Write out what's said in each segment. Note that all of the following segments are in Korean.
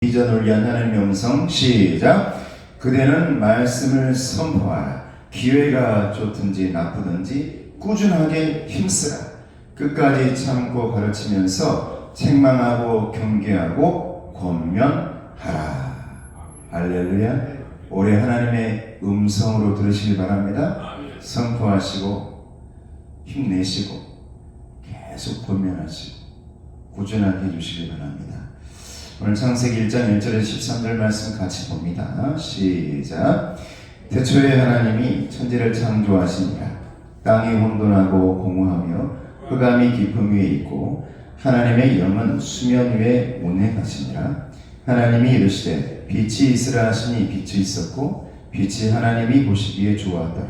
비전을 위한 하나님의 음성 시작. 그대는 말씀을 선포하라. 기회가 좋든지 나쁘든지 꾸준하게 힘쓰라. 끝까지 참고 가르치면서 책망하고 경계하고 권면하라. 할렐루야. 올해 하나님의 음성으로 들으시길 바랍니다. 선포하시고 힘내시고 계속 권면하시고 꾸준하게 해주시길 바랍니다. 오늘 창세기 1장 1절에서 13절 말씀 같이 봅니다. 시작. 태초에 하나님이 천지를 창조하시니라. 땅이 혼돈하고 공허하며 흑암이 깊음 위에 있고 하나님의 영은 수면 위에 운행하시니라. 하나님이 이르시되 빛이 있으라 하시니 빛이 있었고 빛이 하나님이 보시기에 좋았더라.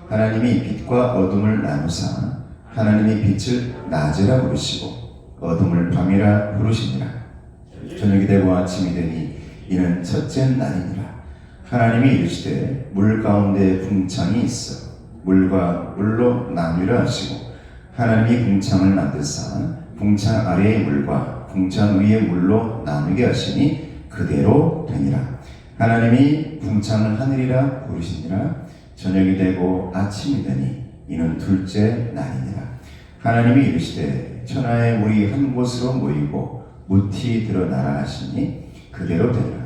하나님이 빛과 어둠을 나누사 하나님이 빛을 낮이라 부르시고 어둠을 밤이라 부르시니라. 저녁이 되고 아침이 되니 이는 첫째 날이니라. 하나님이 이르시되 물 가운데 궁창이 있어 물과 물로 나누라 하시고 하나님이 궁창을 만드사 궁창 아래의 물과 궁창 위의 물로 나누게 하시니 그대로 되니라. 하나님이 궁창을 하늘이라 부르시니라. 저녁이 되고 아침이 되니 이는 둘째 날이니라. 하나님이 이르시되 천하의 물이 한 곳으로 모이고 무티 드러나라 하시니 그대로 되니라.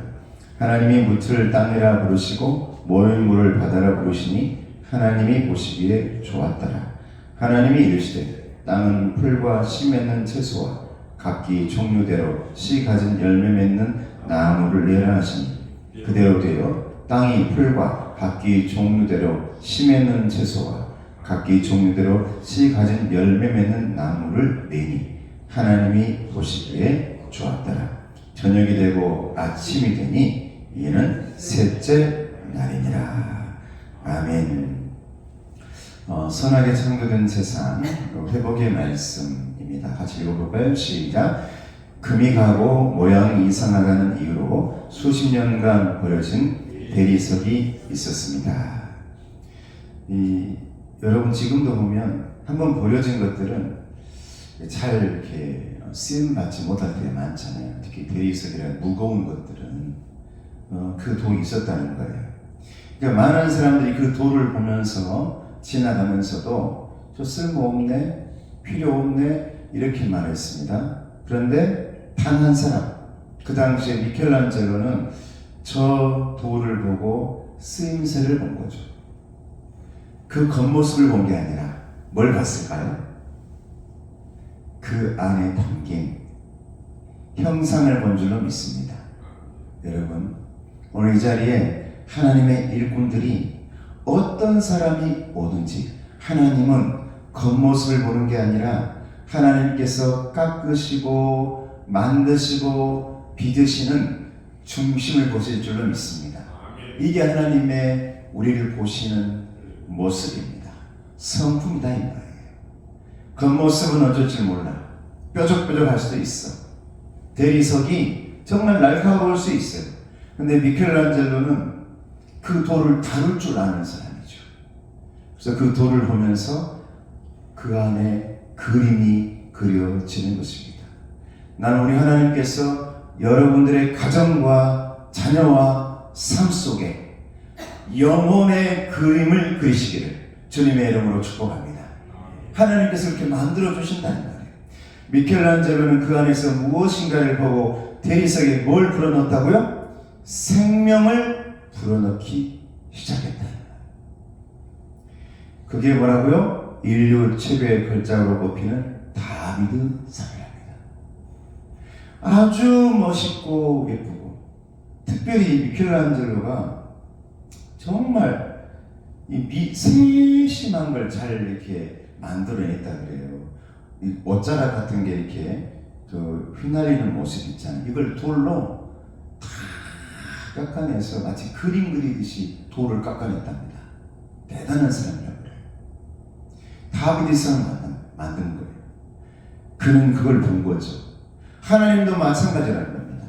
하나님이 무틀 땅이라 부르시고 모인 물을 바다라 부르시니 하나님이 보시기에 좋았더라. 하나님이 이르시되 땅은 풀과 씨 맺는 채소와 각기 종류대로 씨 가진 열매 맺는 나무를 내라 하시니 그대로 되어 땅이 풀과 각기 종류대로 씨 맺는 채소와 각기 종류대로 씨 가진 열매 맺는 나무를 내니 하나님이 보시기에 좋았더라. 저녁이 되고 아침이 되니 이는 셋째 날이니라. 아멘. 선하게 창조된 세상 회복의 말씀입니다. 같이 읽어볼까요? 시작. 금이 가고 모양이 이상하다는 이유로 수십 년간 버려진 대리석이 있었습니다. 여러분 지금도 보면 한번 버려진 것들은 잘 이렇게 쓰임받지 못할 때 많잖아요. 특히 대리석이라는 무거운 것들은 그 돌이 있었다는 거예요. 그러니까 많은 사람들이 그 돌을 보면서 지나가면서도 저 쓸모없네, 필요 없네 이렇게 말했습니다. 그런데 단 한 사람, 그 당시에 미켈란젤로는 저 돌을 보고 쓰임새를 본 거죠. 그 겉모습을 본 게 아니라 뭘 봤을까요? 그 안에 담긴 형상을 본 줄로 믿습니다. 여러분, 오늘 이 자리에 하나님의 일꾼들이 어떤 사람이 오든지 하나님은 겉모습을 보는 게 아니라 하나님께서 깎으시고 만드시고 빚으시는 중심을 보실 줄로 믿습니다. 이게 하나님의 우리를 보시는 모습입니다. 성품이다 이 말이에요. 겉모습은 어쩔 줄 몰라. 뾰족뾰족할 수도 있어. 대리석이 정말 날카로울 수 있어요. 근데 미켈란젤로는 그 돌을 다룰 줄 아는 사람이죠. 그래서 그 돌을 보면서 그 안에 그림이 그려지는 것입니다. 나는 우리 하나님께서 여러분들의 가정과 자녀와 삶 속에 영혼의 그림을 그리시기를 주님의 이름으로 축복합니다. 하나님께서 이렇게 만들어 주신다는 말이에요. 미켈란젤로는 그 안에서 무엇인가를 보고 대리석에 뭘 불어넣었다고요? 생명을 불어넣기 시작했다는 거예요. 그게 뭐라고요? 인류 최고의 걸작으로 꼽히는 다비드 사회입니다. 아주 멋있고 예쁘고, 특별히 미켈란젤로가 정말 이 세심한 걸 잘 이렇게 만들어냈다 그래요. 이 옷자락 같은 게 이렇게 휘날리는 모습 있잖아요. 이걸 돌로 다 깎아내서 마치 그림 그리듯이 돌을 깎아냈답니다. 대단한 사람이라고 그래요. 다비드 성을 만든 거예요. 그는 그걸 본 거죠. 하나님도 마찬가지라는 겁니다.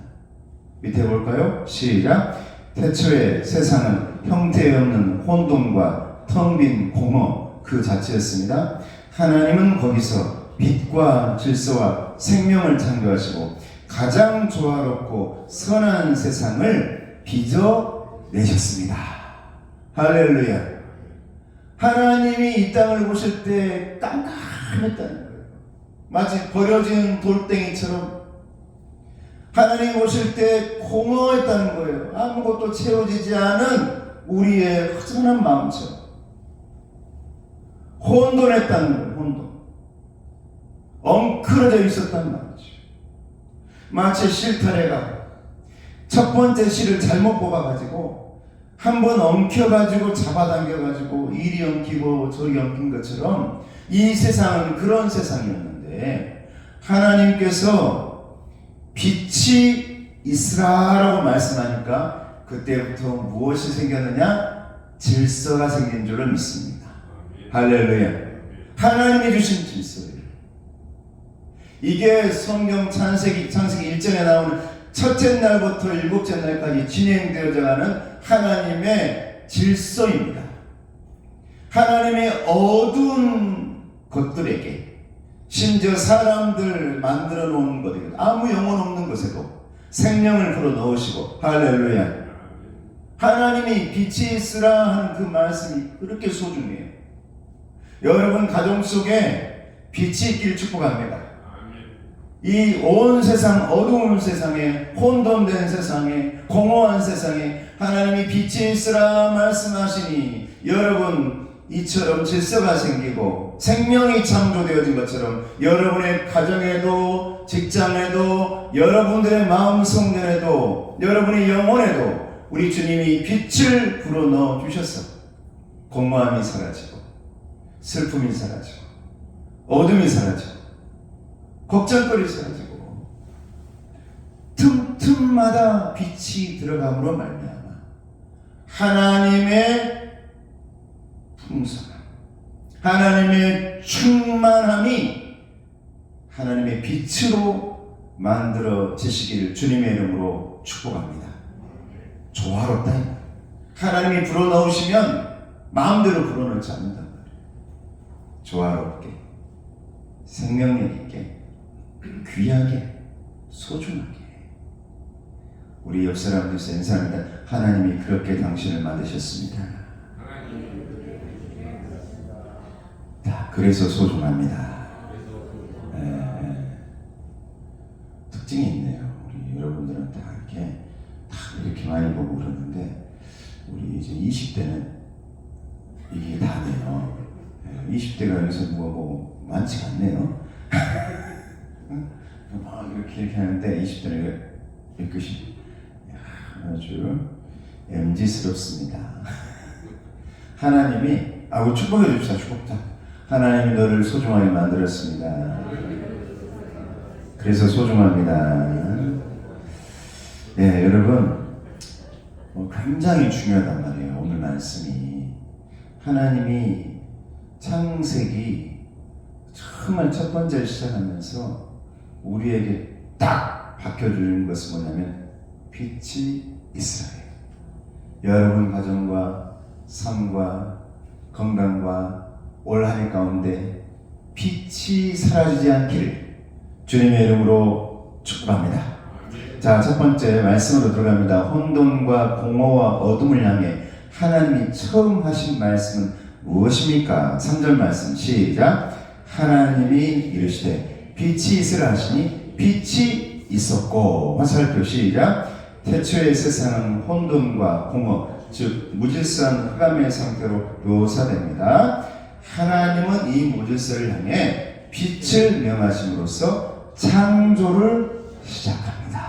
밑에 볼까요? 시작. 태초에 세상은 형태없는 혼돈과 텅 빈 공허 그 자체였습니다. 하나님은 거기서 빛과 질서와 생명을 창조하시고 가장 조화롭고 선한 세상을 빚어내셨습니다. 할렐루야. 하나님이 이 땅을 보실 때 깜깜했다는 거예요. 마치 버려진 돌덩이처럼 하나님 오실 때 공허했다는 거예요. 아무것도 채워지지 않은 우리의 허전한 마음처럼 혼돈했다는 거예요. 혼돈. 엉클어져 있었단 말이죠. 마치 실타래가 첫 번째 실을 잘못 뽑아가지고 한번 엉켜가지고 잡아당겨가지고 이리 엉키고 저리 엉킨 것처럼 이 세상은 그런 세상이었는데 하나님께서 빛이 있으라라고 말씀하니까 그때부터 무엇이 생겼느냐? 질서가 생긴 줄을 믿습니다. 할렐루야. 하나님이 주신 질서예요. 이게 성경 창세기 1장에 나오는 첫째 날부터 일곱째 날까지 진행되어져 가는 하나님의 질서입니다. 하나님의 어두운 것들에게 심지어 사람들 만들어 놓은 것들 아무 영혼 없는 것에도 생명을 불어 넣으시고 할렐루야. 하나님이 빛이 있으라 하는 그 말씀이 그렇게 소중해요. 여러분 가정 속에 빛이 있기를 축복합니다. 이 온 세상 어두운 세상에 혼돈된 세상에 공허한 세상에 하나님이 빛이 있으라 말씀하시니 여러분 이처럼 질서가 생기고 생명이 창조되어진 것처럼 여러분의 가정에도 직장에도 여러분들의 마음 성전에도 여러분의 영혼에도 우리 주님이 빛을 불어넣어 주셨어. 공허함이 사라지고 슬픔이 사라지고 어둠이 사라지고 걱정거리 사라지고 틈틈마다 빛이 들어감으로 말미암아 하나님의 풍성함, 하나님의 충만함이 하나님의 빛으로 만들어지시기를 주님의 이름으로 축복합니다. 조화롭다. 하나님이 불어넣으시면 마음대로 불어넣지 않는단 말이에요. 조화롭게, 생명력 있게, 귀하게, 소중하게. 우리 옆 사람들께서 인사합니다. 하나님이 그렇게 당신을 만드셨습니다. 그래서 소중합니다. 특징이 있네요. 우리 여러분들은 다 이렇게 많이 보고 그러는데 우리 이제 20대는 이게 다네요. 20대가 여기서 뭐 많지가 않네요. 막 이렇게 하는데 20대는 이것이 아주 MZ스럽습니다. 하나님이 우리 축복해 줍시다. 축복자. 하나님이 너를 소중하게 만들었습니다. 그래서 소중합니다. 네, 여러분 굉장히 중요하단 말이에요. 오늘 말씀이 하나님이 창세기 정말 첫 번째 시작하면서 우리에게 딱 박혀주는 것은 뭐냐면 빛이 있으라. 여러분 가정과 삶과 건강과 올 한 해 가운데 빛이 사라지지 않기를 주님의 이름으로 축복합니다. 자, 첫 번째 말씀으로 들어갑니다. 혼돈과 공허와 어둠을 향해 하나님이 처음 하신 말씀은 무엇입니까? 3절 말씀 시작. 하나님이 이르시되 빛이 있으라 하시니 빛이 있었고. 화살표 시작. 태초의 세상은 혼돈과 공허 즉 무질서한 흑암의 상태로 묘사됩니다. 하나님은 이 무질서를 향해 빛을 명하심으로써 창조를 시작합니다.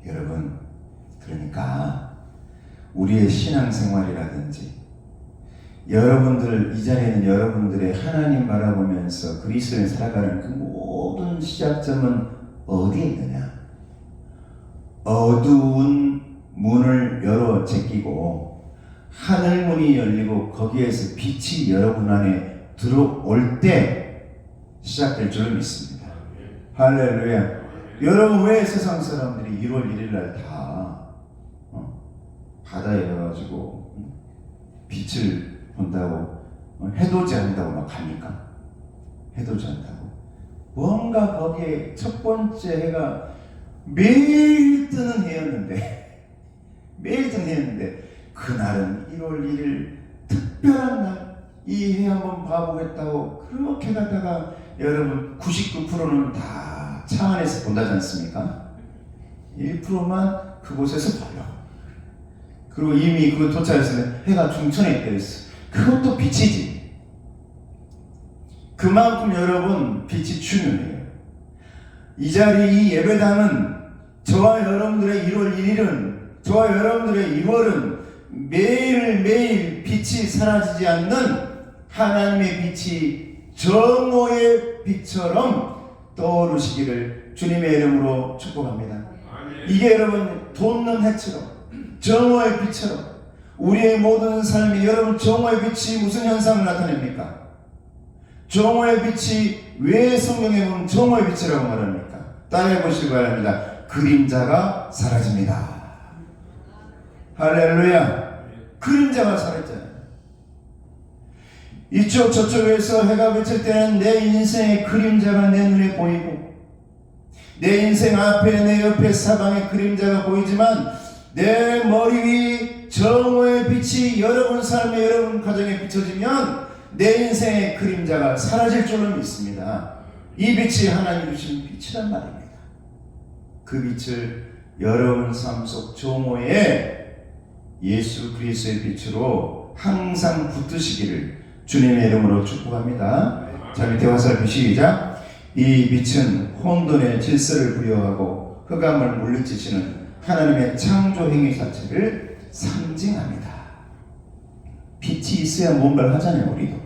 여러분, 그러니까 우리의 신앙생활이라든지 여러분들 이 자리에 있는 여러분들의 하나님 바라보면서 그리스도인 살아가는 그 모든 시작점은 어디에 있느냐? 어두운 문을 열어 제끼고 하늘문이 열리고 거기에서 빛이 여러분 안에 들어올 때 시작될 줄을 믿습니다. 할렐루야. 여러분 왜 세상 사람들이 1월 1일 날 다 바다에 가가지고 빛을 본다고 해돋이 한다고 막 갑니까? 해돋이 한다고. 뭔가 거기에 첫 번째 해가 매일 뜨는 해였는데 매일 뜨는 해였는데 그날은 1월 1일 특별한 날, 이 해 한번 봐보겠다고 그렇게 가다가 여러분 99%는 다 차 안에서 본다지 않습니까? 1%만 그곳에서 봐요. 그리고 이미 그 도착했으면 해가 중천에 떠 있어. 그것도 빛이지. 그만큼 여러분 빛이 중요해요. 이 자리 이 예배당은 저와 여러분들의 1월 1일은 저와 여러분들의 2월은 매일매일 빛이 사라지지 않는 하나님의 빛이 정오의 빛처럼 떠오르시기를 주님의 이름으로 축복합니다. 이게 여러분 돋는 해처럼 정오의 빛처럼 우리의 모든 삶이 여러분 정오의 빛이 무슨 현상을 나타냅니까? 정오의 빛이 왜 성경에 보면 정오의 빛이라고 말합니까? 따라해 보시기 바랍니다. 그림자가 사라집니다. 할렐루야. 그림자가 사라졌잖아요. 이쪽 저쪽에서 해가 비칠 때는 내 인생의 그림자가 내 눈에 보이고 내 인생 앞에 내 옆에 사방에 그림자가 보이지만 내 머리 위 정오의 빛이 여러분 삶에 여러분 가정에 비춰지면 내 인생의 그림자가 사라질 줄로 믿습니다. 이 빛이 하나님 주신 빛이란 말입니다. 그 빛을 여러분 삶 속 정오에 예수 그리스도의 빛으로 항상 붙드시기를 주님의 이름으로 축복합니다. 자, 밑에 화살 시작. 이 빛은 혼돈의 질서를 부여하고 흑암을 물리치시는 하나님의 창조 행위 자체를 상징합니다. 빛이 있어야 뭔가를 하잖아요. 우리도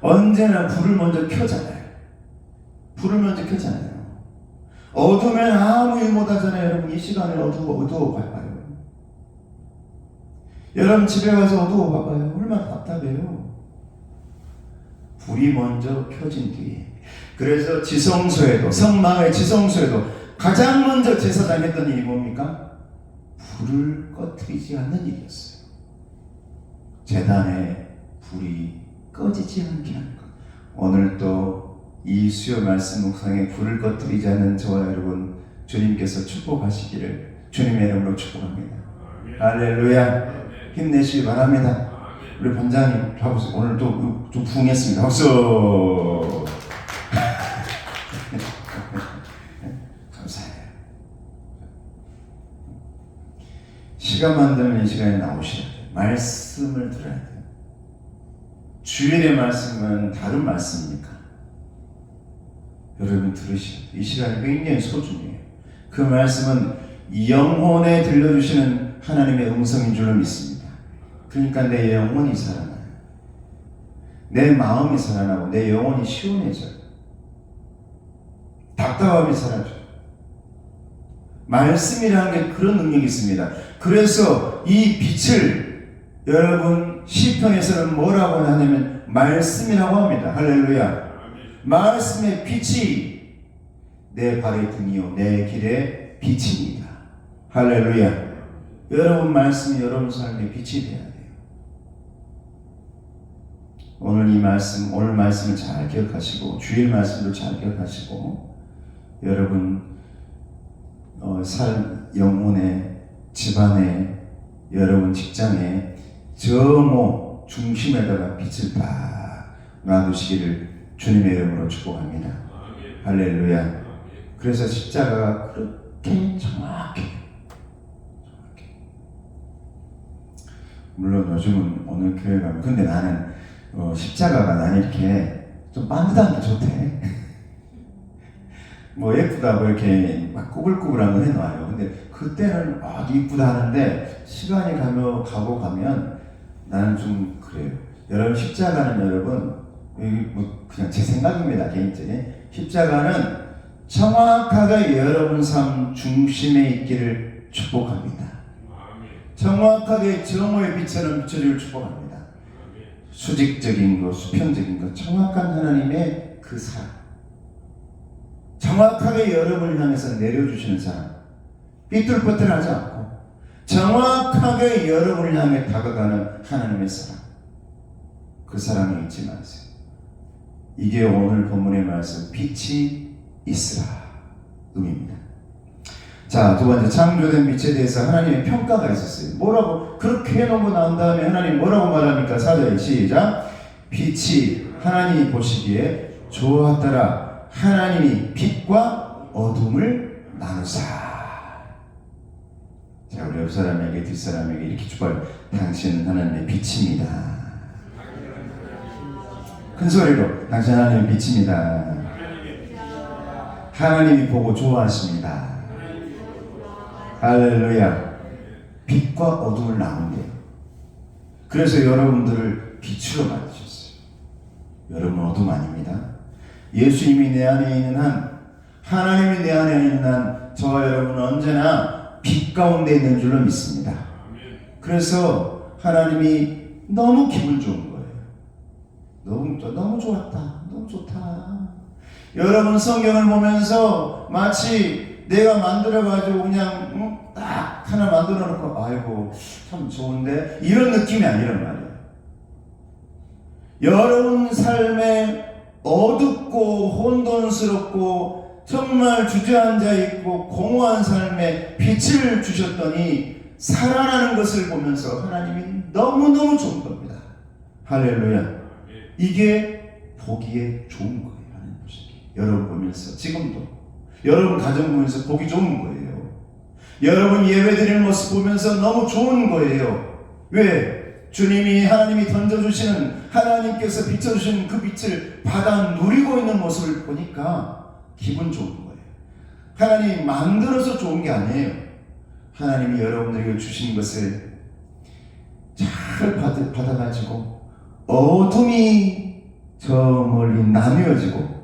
언제나 불을 먼저 켜잖아요. 불을 먼저 켜잖아요. 어두우면 아무 일 못하잖아요. 여러분 이 시간에 어두워 봐봐요. 여러분 집에 가서 어두워 봐봐요. 얼마나 답답해요. 불이 먼저 켜진 뒤에. 그래서 지성소에도 성막의 지성소에도 가장 먼저 제사장 했던 일이 뭡니까? 불을 꺼뜨리지 않는 일이었어요. 제단에 불이 꺼지지 않게 하는 것. 오늘도 이 수요 말씀 묵상에 불을 꺼뜨리지 않는 저와 여러분 주님께서 축복하시기를 주님의 이름으로 축복합니다. 할렐루야. 힘내시기 바랍니다. 우리 반장님 박수. 오늘 좀 부응했습니다. 박수. 감사해요. 시간 만드는 이 시간에 나오셔야 돼요. 말씀을 들어야 돼요. 주일의 말씀은 다른 말씀입니까? 여러분 들으셔야 돼요. 이 시간이 굉장히 소중해요. 그 말씀은 영혼에 들려주시는 하나님의 음성인 줄로 믿습니다. 그러니까 내 영혼이 살아나요. 내 마음이 살아나고 내 영혼이 시원해져요. 답답함이 사라져요. 말씀이라는 게 그런 능력이 있습니다. 그래서 이 빛을 여러분 시편에서는 뭐라고 하냐면 말씀이라고 합니다. 할렐루야. 말씀의 빛이 내 발의 등이요 내 길의 빛입니다. 할렐루야. 여러분 말씀이 여러분 삶의 빛이 되어야 돼요. 오늘 이 말씀, 오늘 말씀을 잘 기억하시고 주일 말씀도 잘 기억하시고 여러분 삶, 영혼에, 집안에, 여러분 직장에 정오 중심에다가 빛을 딱 놔두시기를 주님의 이름으로 축복합니다. 할렐루야. 그래서 십자가가 그렇게 정확해. 물론 요즘은 어느 교회 가면 근데 나는 십자가가 나는 이렇게 좀 반듯한 게 좋대. 뭐 예쁘다고 이렇게 막 꾸불꾸불한 거 해놔요. 근데 그때는 이쁘다 하는데 시간이 가고 가면 나는 좀 그래요. 여러분 십자가는 여러분 뭐 그냥 제 생각입니다. 개인적인 십자가는 정확하게 여러분 삶 중심에 있기를 축복합니다. 정확하게 정오의 빛처럼 비춰주기를 축복합니다. 수직적인 것, 수평적인 것, 정확한 하나님의 그 사랑, 정확하게 여러분을 향해서 내려주시는 사랑, 삐뚤빼뚤하지 않고 정확하게 여러분을 향해 다가가는 하나님의 사랑, 그 사랑을 잊지 마세요. 이게 오늘 본문의 말씀 빛이 있으라 의미입니다. 자, 두 번째, 창조된 빛에 대해서 하나님의 평가가 있었어요. 뭐라고 그렇게 해놓고 난 다음에 하나님 뭐라고 말합니까? 4절 시작. 빛이 하나님이 보시기에 좋았더라. 하나님이 빛과 어둠을 나누사. 자, 우리 옆 사람에게 뒷사람에게 이렇게 주발. 당신은 하나님의 빛입니다. 큰 소리로 당신 하나님의 빛입니다. 하나님이 보고 좋아하십니다. 할렐루야. 빛과 어둠을 나눈대요. 그래서 여러분들을 빛으로 만드셨어요. 여러분 어둠 아닙니다. 예수님이 내 안에 있는 한, 하나님이 내 안에 있는 한, 저와 여러분은 언제나 빛 가운데 있는 줄로 믿습니다. 그래서 하나님이 너무 기분 좋은 거예요. 너무 좋았다. 너무 좋다. 여러분 성경을 보면서 마치 내가 만들어가지고 그냥 딱 하나 만들어 놓고 아이고 참 좋은데 이런 느낌이 아니란 말이에요. 여러분 삶에 어둡고 혼돈스럽고 정말 주저앉아 있고 공허한 삶에 빛을 주셨더니 살아나는 것을 보면서 하나님이 너무너무 좋은 겁니다. 할렐루야. 이게 보기에 좋은 거예요. 하나님 보시기. 여러분 보면서 지금도 여러분 가정 보면서 보기 좋은 거예요. 여러분 예배드리는 모습 보면서 너무 좋은 거예요. 왜? 주님이 하나님이 던져주시는 하나님께서 비춰주시는 그 빛을 받아 누리고 있는 모습을 보니까 기분 좋은 거예요. 하나님이 만들어서 좋은 게 아니에요. 하나님이 여러분들에게 주신 것을 잘 받아가지고 어둠이 저 멀리 나뉘어지고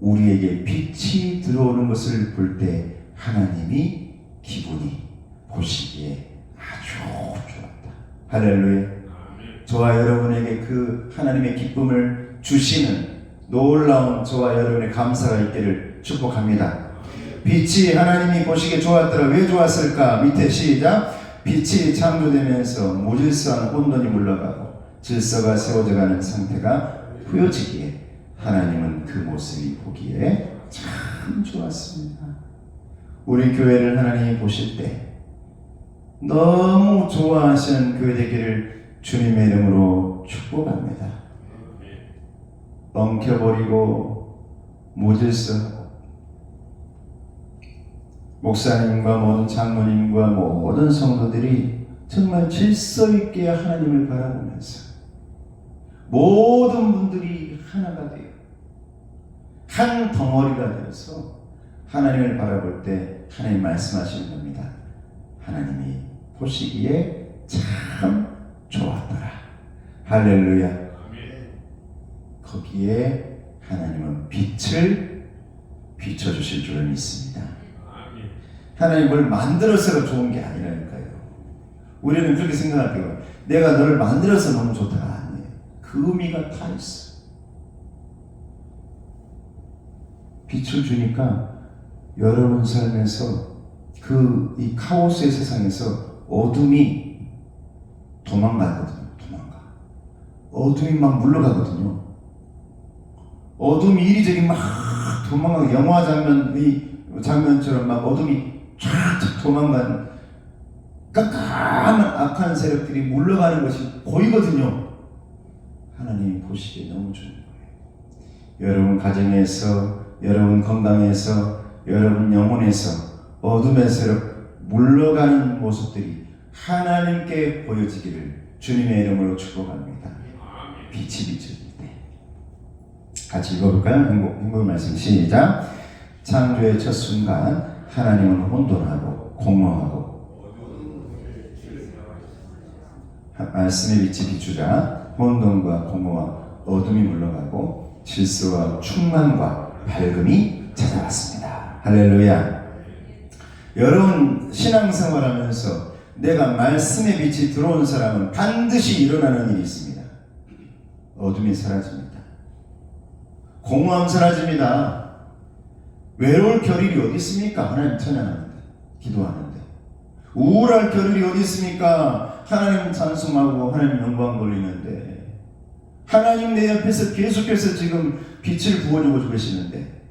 우리에게 빛이 들어오는 것을 볼 때 하나님이 기분이 보시기에 아주 좋았다. 할렐루야. 저와 여러분에게 그 하나님의 기쁨을 주시는 놀라운 저와 여러분의 감사가 있기를 축복합니다. 빛이 하나님이 보시기에 좋았더라. 왜 좋았을까? 밑에 시작. 빛이 창조되면서 무질서한 혼돈이 물러가고 질서가 세워져가는 상태가 보여지기에 하나님은 그 모습이 보기에 참 좋았습니다. 우리 교회를 하나님이 보실 때 너무 좋아하시는 교회 되기를 주님의 이름으로 축복합니다. 엉켜버리고 무질서하고 목사님과 모든 장로님과 모든 성도들이 정말 질서 있게 하나님을 바라보면서 모든 분들이 하나가 되어 한 덩어리가 되어서 하나님을 바라볼 때 하나님 말씀하시는 겁니다. 하나님이 보시기에 참 좋았더라. 할렐루야. 거기에 하나님은 빛을 비춰주실 줄을 믿습니다. 하나님 뭘 만들어서가 좋은 게 아니라니까요. 우리는 그렇게 생각할게요. 내가 너를 만들어서 너무 좋다가 아니에요. 그 의미가 다 있어. 빛을 주니까 여러분 삶에서 이 카오스의 세상에서 어둠이 도망가거든요. 어둠이 막 물러가거든요. 어둠이 이리저리 막 도망가고 영화 장면처럼 막 어둠이 쫙 도망가는 깜깜한 악한 세력들이 물러가는 것이 보이거든요. 하나님이 보시기에 너무 좋은 거예요. 여러분 가정에서, 여러분 건강에서, 여러분 영혼에서 어둠의 세력 물러가는 모습들이 하나님께 보여지기를 주님의 이름으로 축복합니다. 빛이 비칠 때 같이 읽어볼까요? 행복의 말씀 시작. 창조의 첫 순간 하나님은 혼돈하고 공허하고 말씀의 빛이 비추자 혼돈과 공허와 어둠이 물러가고 질서와 충만과 밝음이 찾아왔습니다. 할렐루야. 여러분 신앙생활하면서 내가 말씀의 빛이 들어온 사람은 반드시 일어나는 일이 있습니다. 어둠이 사라집니다. 공허함 사라집니다. 외로울 겨를이 어디 있습니까? 하나님 찬양하는데, 기도하는데. 우울할 겨를이 어디 있습니까? 하나님 찬송하고 하나님 영광 돌리는데. 하나님 내 옆에서 계속해서 지금 빛을 부어주고 계시는데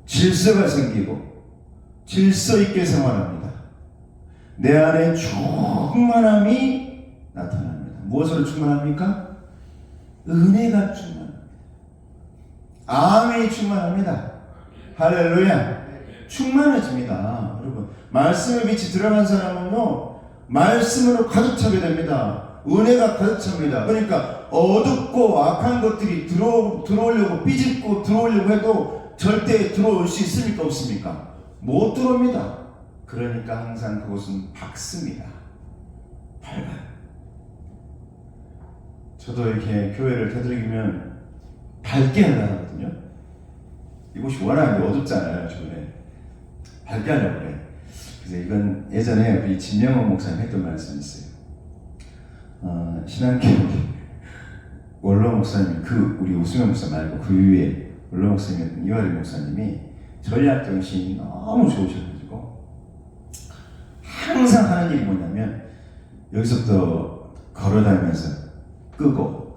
질서가 생기고 질서 있게 생활합니다. 내 안에 충만함이 나타납니다. 무엇으로 충만합니까? 은혜가 충만합니다. 아멘이 충만합니다. 할렐루야. 충만해집니다. 여러분, 말씀의 빛이 들어간 사람은요, 말씀으로 가득 차게 됩니다. 은혜가 가득 찹니다. 그러니까 어둡고 악한 것들이 들어오려고 삐집고 들어오려고 해도 절대 들어올 수 있습니까? 없습니까? 못 들어옵니다. 그러니까 항상 그곳은 밝습니다. 밝아요. 저도 이렇게 교회를 되도록이면 밝게 하려고 하거든요. 이곳이 워낙 어둡잖아요. 주변에 밝게 하려고 그래. 그래서 이건 예전에 우리 진명원 목사님 했던 말씀이 있어요. 신한교회 원로 목사님, 우리 우수명 목사 말고 그 위에 원로 목사님이었던 이화리 목사님이 전략 정신이 너무 좋으셔가지고 항상 하는 일이 뭐냐면 여기서부터 걸어다니면서 끄고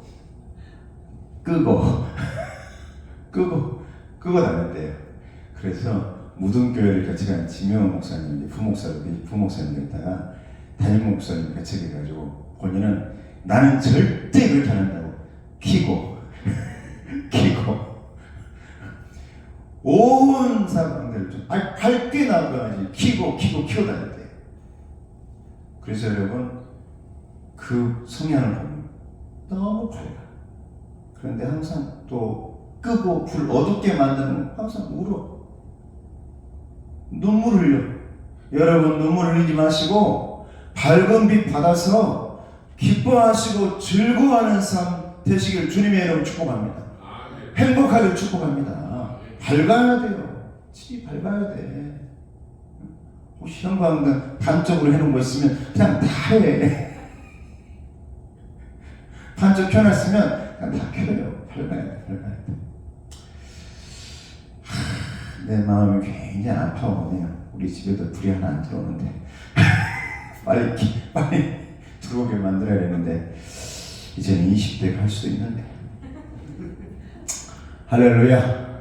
다녔대요. 그래서 무등교회를 같이 간 진명원 목사님, 부목사님이었다가 담임 목사님 같이 해가지고 본인은 나는 절대 그렇게 안 한다고 키고 온 사람들을 좀 밝게 나가야지 키고 다녔대요. 그래서 여러분 그 성향을 보면 너무 밝아. 그런데 항상 또 끄고 불 어둡게 만드는 항상 울어. 눈물 흘려. 여러분 눈물 흘리지 마시고 밝은 빛 받아서 기뻐하시고 즐거워하는 삶 되시길 주님의 이름 축복합니다. 행복하길 축복합니다. 밝아야 돼요. 집이 밝아야 돼. 시험 방금 반쪽으로 해놓은 거 있으면 그냥 다 해. 반쪽 켜놨으면 그냥 다 켜요. 밝아야 돼. 내 마음이 굉장히 아파오네요. 우리 집에도 불이 하나 안 들어오는데 빨리 들어오게 만들어야 되는데 이제는 20대가 할 수도 있는데. 할렐루야.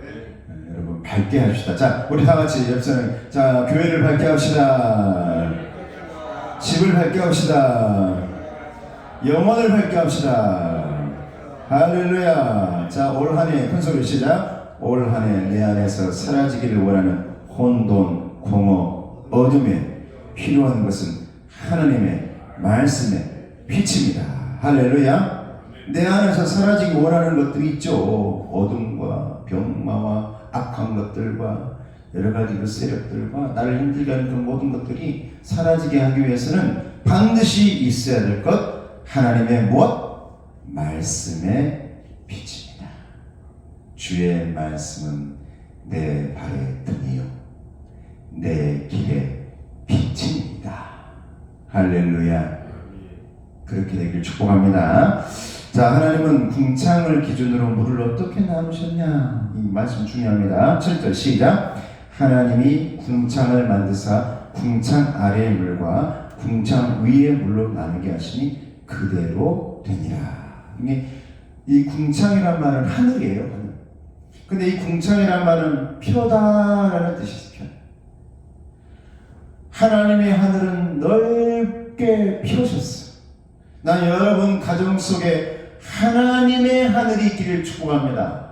여러분 밝게 합시다. 자, 우리 다 같이 옆선을, 자, 교회를 밝게 합시다. 집을 밝게 합시다. 영혼을 밝게 합시다. 할렐루야. 자, 올 한해 큰 소리 시작. 올 한해 내 안에서 사라지기를 원하는 혼돈, 공허, 어둠에 필요한 것은 하나님의 말씀의 빛입니다. 할렐루야. 내 안에서 사라지기 원하는 것들이 있죠. 어둠과 병마와 악한 것들과 여러 가지 그 세력들과 나를 힘들게 하는 그 모든 것들이 사라지게 하기 위해서는 반드시 있어야 될 것, 하나님의 무엇? 말씀의 빛입니다. 주의 말씀은 내 발의 등이요 내 길의 빛입니다. 할렐루야. 그렇게 되길 축복합니다. 자, 하나님은 궁창을 기준으로 물을 어떻게 나누셨냐? 이 말씀 중요합니다. 7절 시작. 하나님이 궁창을 만드사 궁창 아래의 물과 궁창 위의 물로 나누게 하시니 그대로 되니라. 이 궁창이란 말은 하늘이에요. 하늘. 근데 이 궁창이란 말은 펴다라는 뜻이 있어요. 하나님의 하늘은 넓게 펴셨어. 난 여러분 가정 속에 하나님의 하늘이 있기를 축복합니다.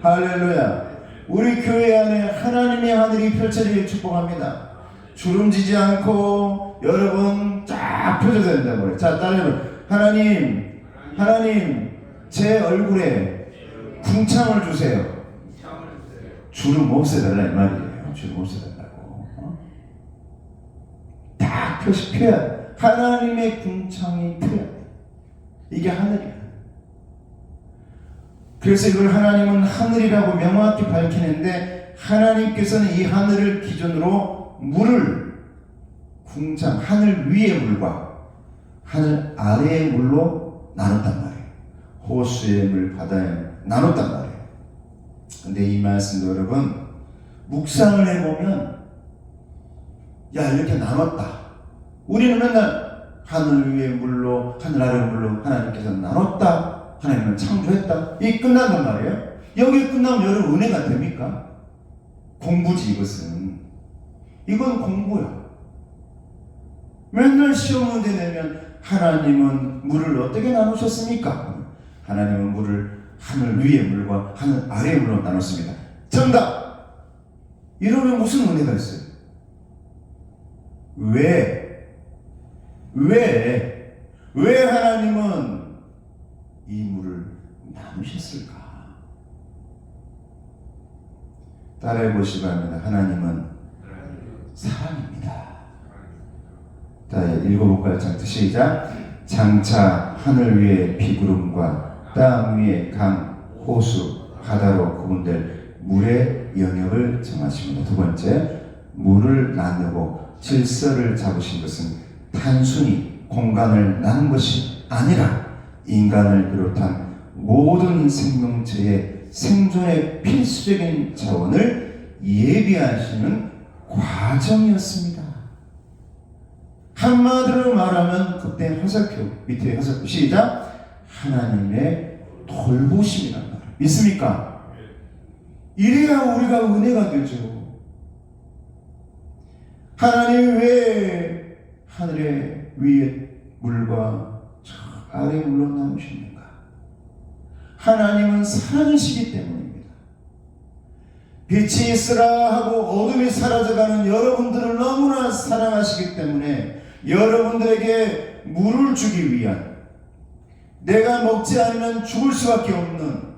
할렐루야. 우리 교회 안에 하나님의 하늘이 펼쳐지기를 축복합니다. 주름지지 않고 여러분 쫙 펴져야 된다고 그래. 자, 따라해봐. 하나님 제 얼굴에 궁창을 주세요. 주름 없애달라 이 말이에요. 주름 없애달라고. 다 펴야 하나님의 궁창이 펴야 돼. 이게 하늘이야. 그래서 이걸 하나님은 하늘이라고 명확히 밝히는데 하나님께서는 이 하늘을 기준으로 물을 궁창, 하늘 위의 물과 하늘 아래의 물로 나눴단 말이에요. 호수의 물, 바다의 물 나눴단 말이에요. 근데 이 말씀도 여러분 묵상을 해보면 야, 이렇게 나눴다. 우리는 맨날 하늘 위의 물로 하늘 아래의 물로 하나님께서 나눴다 하나님은 창조했다. 이 끝난단 말이에요. 여기 끝나면 여러분 은혜가 됩니까? 공부지 이것은. 이건 공부야. 맨날 시험 문제 내면 하나님은 물을 어떻게 나누셨습니까? 하나님은 물을 하늘 위의 물과 하늘 아래의 물로 나눴습니다. 정답! 이러면 무슨 은혜가 있어요? 왜 하나님은 이 물을 나누셨을까? 따라해 보시기 바랍니다. 하나님은 사랑입니다. 자, 읽어볼까요? 시작. 장차 하늘 위에 비구름과 땅 위에 강, 호수, 바다로 구분될 물의 영역을 정하십니다. 두 번째, 물을 나누고 질서를 잡으신 것은 단순히 공간을 나눈 것이 아니라 인간을 비롯한 모든 생명체의 생존의 필수적인 자원을 예비하시는 과정이었습니다. 한마디로 말하면 그때 화살표, 밑에 화살표 시작. 하나님의 돌보심이란 말 믿습니까? 이래야 우리가 은혜가 되죠. 하나님 왜 하늘의 위에 물과 저 아래 물로 나누십니까? 하나님은 사랑이시기 때문입니다. 빛이 있으라 하고 어둠이 사라져가는 여러분들을 너무나 사랑하시기 때문에 여러분들에게 물을 주기 위한, 내가 먹지 않으면 죽을 수밖에 없는,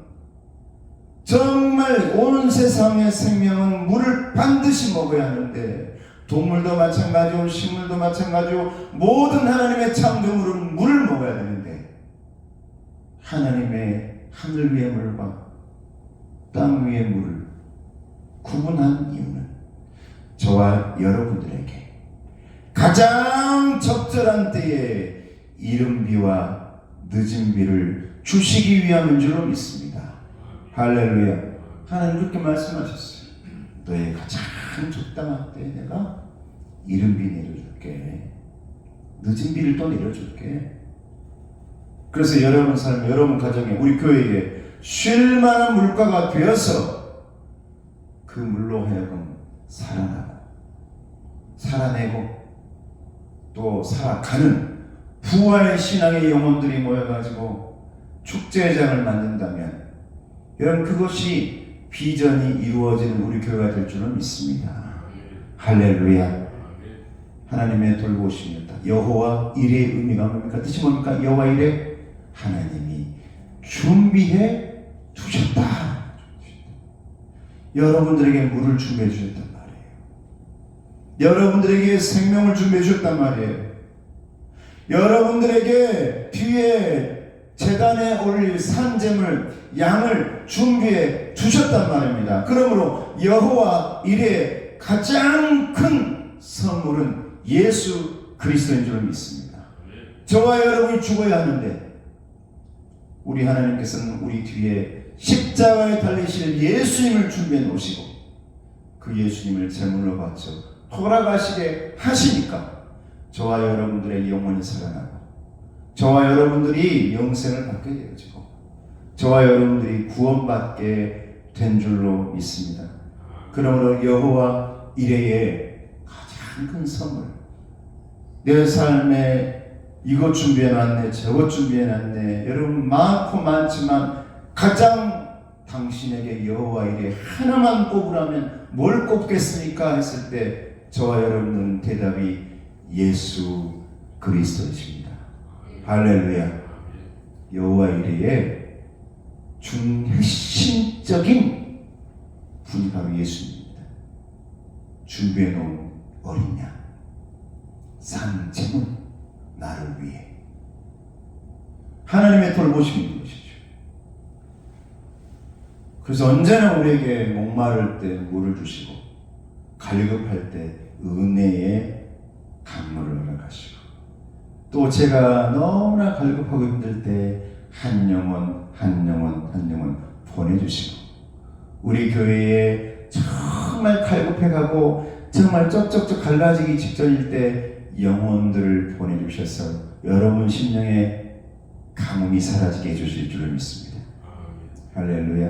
정말 온 세상의 생명은 물을 반드시 먹어야 하는데, 동물도 마찬가지고 식물도 마찬가지고 모든 하나님의 창조물은 물을 먹어야 되는데, 하나님의 하늘 위의 물과 땅 위의 물을 구분한 이유는 저와 여러분들에게 가장 적절한 때에 이른 비와 늦은 비를 주시기 위함인 줄로 믿습니다. 할렐루야. 하나님 그렇게 말씀하셨어요. 너의 가장 적당한 때에 내가 이른 비 내려줄게, 늦은 비를 또 내려줄게. 그래서 여러분 삶, 여러분 가정에, 우리 교회에 쉴만한 물가가 되어서 그 물로 하여금 살아나고 살아내고 또 살아가는 부활 신앙의 영혼들이 모여가지고 축제장을 만든다면 여러분 그것이 비전이 이루어지는 우리 교회가 될 줄은 믿습니다. 할렐루야. 하나님의 돌보심이었다. 여호와 일의 의미가 뭡니까? 뜻이 뭡니까? 여호와 일에 하나님이 준비해 두셨다. 여러분들에게 물을 준비해 주셨단 말이에요. 여러분들에게 생명을 준비해 주셨단 말이에요. 여러분들에게 뒤에 제단에 올릴 산재물, 양을 준비해 주셨단 말입니다. 그러므로 여호와 일의 가장 큰 선물은 예수 그리스도인 줄 믿습니다. 저와 여러분이 죽어야 하는데 우리 하나님께서는 우리 뒤에 십자가에 달리실 예수님을 준비해 놓으시고 그 예수님을 제물로 바쳐 돌아가시게 하시니까 저와 여러분들의 영혼이 살아나고 저와 여러분들이 영생을 받게 되어지고 저와 여러분들이 구원받게 된 줄로 믿습니다. 그러므로 여호와 이레의 가장 큰 선물, 내 삶에 이것 준비해놨네, 저것 준비해놨네, 여러분 많고 많지만 가장 당신에게 여호와 이레 하나만 꼽으라면 뭘 꼽겠습니까? 했을 때 저와 여러분은 대답이 예수 그리스도이십니다. 할렐루야. 여호와 이레의 핵심적인 분이 바로 예수님입니다. 준비해놓은 어린 양, 산재물, 나를 위해 하나님의 돌보심이 있는 것이죠. 그래서 언제나 우리에게 목마를 때 물을 주시고 갈급할 때 은혜의 강물을 허락하시고 또 제가 너무나 갈급하고 힘들 때 한 영혼 보내주시고 우리 교회에 정말 갈급해가고 정말 쩍쩍쩍 갈라지기 직전일 때 영혼들을 보내주셔서 여러분 심령에 가뭄이 사라지게 해주실 줄을 믿습니다. 할렐루야.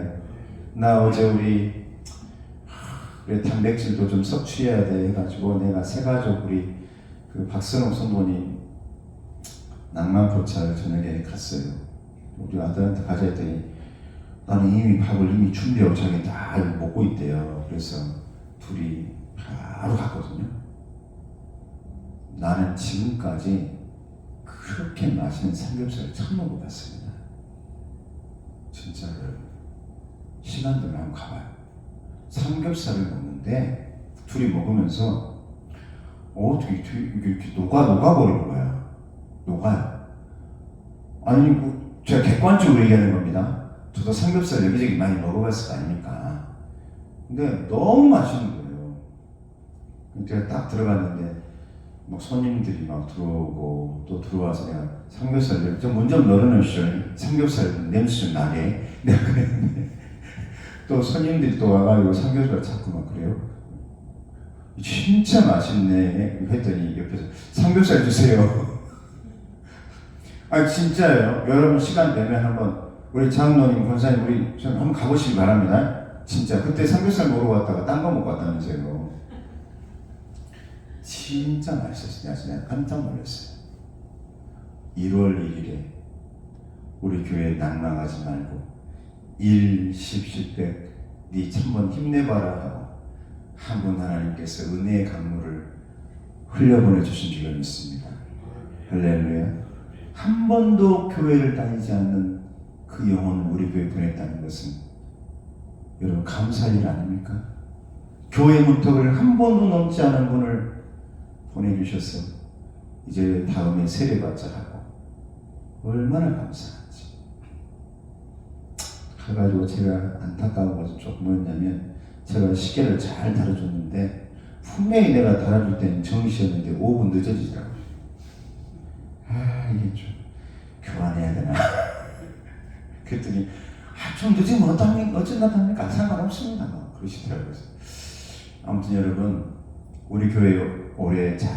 나 어제 우리 단백질도 좀 섭취해야 돼 해가지고 내가 새가족 우리 그 박선홍 성도님 낭만포차를 저녁에 갔어요. 우리 아들한테 가자 했더니 나는 이미 밥을 이미 준비하고 자기 다 먹고 있대요. 그래서 둘이 바로 갔거든요. 나는 지금까지 그렇게 맛있는 삼겹살을 처음 먹어봤습니다. 진짜로 시간 되면 한번 가봐요. 삼겹살을 먹는데 둘이 먹으면서 어떻게 이렇게 녹아버리는 거야. 녹아요. 아니 제가 객관적으로 얘기하는 겁니다. 저도 삼겹살 여기저기 많이 먹어봤을 거 아닙니까? 근데 너무 맛있는 거예요. 제가 딱 들어갔는데 막 손님들이 막 들어오고 또 들어와서 내가 삼겹살을 좀 문 좀 열어놓으시죠. 삼겹살 냄새 좀 나게 내가 그랬는데 또 손님들이 또 와가지고 삼겹살 찾고 막 그래요. 진짜 맛있네 했더니 옆에서 삼겹살 주세요. 아 진짜예요. 여러분 시간 되면 한번 우리 장로님 권사님 우리 좀 한번 가보시기 바랍니다. 진짜 그때 삼겹살 먹으러 왔다가 딴 거 먹고 왔다면서요. 진짜 맛있었어요. 내가 깜짝 놀랐어요. 1월 1일에 우리 교회 낭망하지 말고 1, 10, 10백 네 천번 힘내봐라 하고 한 분 하나님께서 은혜의 강물을 흘려보내 주신 줄을 믿습니다. 할렐루야. 한 번도 교회를 다니지 않는 그 영혼을 우리 교회에 보냈다는 것은 여러분 감사할 일 아닙니까? 교회 문턱을 한 번도 넘지 않은 분을 보내주셔서 이제 다음에 세례받자 하고 얼마나 감사한지. 그래가지고 제가 안타까운 것은 조금 뭐였냐면 제가 시계를 잘 달아줬는데 분명히 내가 달아줄 때는 정시였는데 5분 늦어지더라고요. 아 이게 좀 교환해야 되나. 그랬더니 좀 늦으면 어쩐답니까? 상관없습니다. 그러시더라고요. 아무튼 여러분 우리 교회 올해 잘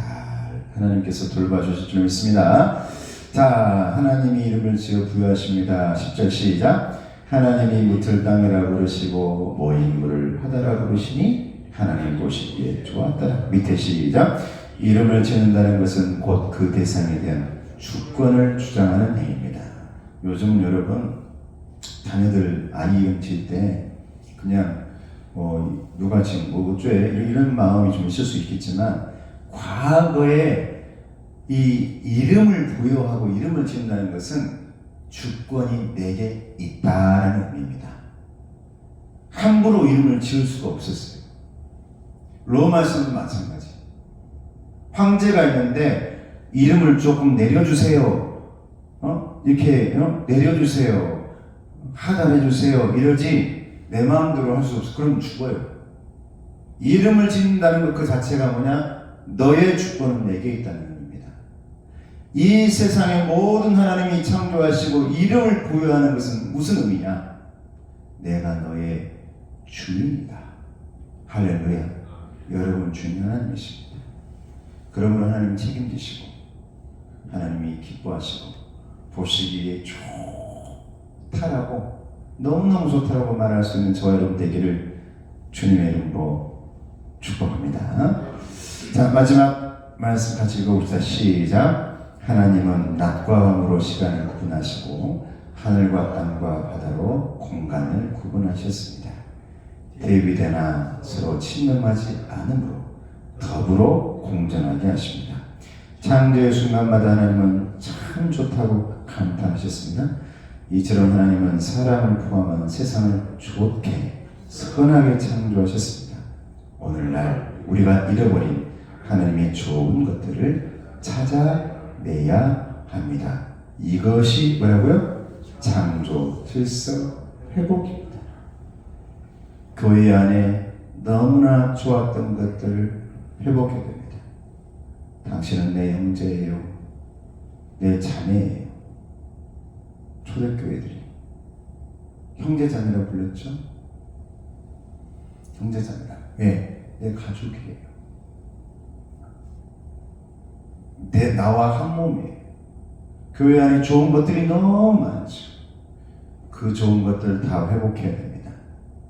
하나님께서 돌봐주실 줄 믿습니다. 자, 하나님이 이름을 지어 부여하십니다. 10절 시작. 하나님이 묻을 땅이라 부르시고 모인 물을 하다라 부르시니 하나님 보시기에 좋았더라. 밑에 시작. 이름을 지는다는 것은 곧 그 대상에 대한 주권을 주장하는 행위입니다. 요즘 여러분 자녀들 아이 이름 지을 때 그냥 누가 지금 뭐 어쩌에 이런 마음이 좀 있을 수 있겠지만 과거에 이 이름을 부여하고 이름을 지은다는 것은 주권이 내게 있다라는 의미입니다. 함부로 이름을 지을 수가 없었어요. 로마서도 마찬가지. 황제가 있는데 이름을 조금 내려주세요. 이렇게 내려주세요. 하단해주세요. 이러지 내 마음대로 할 수 없어. 그럼 죽어요. 이름을 짓는다는 것 그 자체가 뭐냐? 너의 주권은 내게 있다는 의미입니다. 이 세상의 모든 하나님이 창조하시고 이름을 부여하는 것은 무슨 의미냐? 내가 너의 주인이다. 할렐루야. 여러분 주인 하나님이십니다. 그러므로 하나님 책임지시고 하나님이 기뻐하시고 보시기에 좋다라고 너무너무 좋다라고 말할 수 있는 저와 여러분 되기를 주님의 이름으로 축복합니다. 자, 마지막 말씀 같이 읽어봅시다. 시작. 하나님은 낮과 밤으로 시간을 구분하시고 하늘과 땅과 바다로 공간을 구분하셨습니다. 대비되나 서로 침범하지 않으므로 더불어 공존하게 하십니다. 창조의 순간마다 하나님은 참 좋다고 감탄하셨습니다. 이처럼 하나님은 사람을 포함한 세상을 좋게 선하게 창조하셨습니다. 오늘날 우리가 잃어버린 하나님의 좋은 것들을 찾아내야 합니다. 이것이 뭐라고요? 창조, 질서, 회복입니다. 교회 안에 너무나 좋았던 것들을 회복해야 됩니다. 당신은 내 형제예요. 내 자매예요. 초대교회들이 형제자매라고 불렀죠? 형제자매라. 왜? 내 가족이에요. 나와 한 몸이에요. 교회 안에 좋은 것들이 너무 많죠. 그 좋은 것들 다 회복해야 됩니다.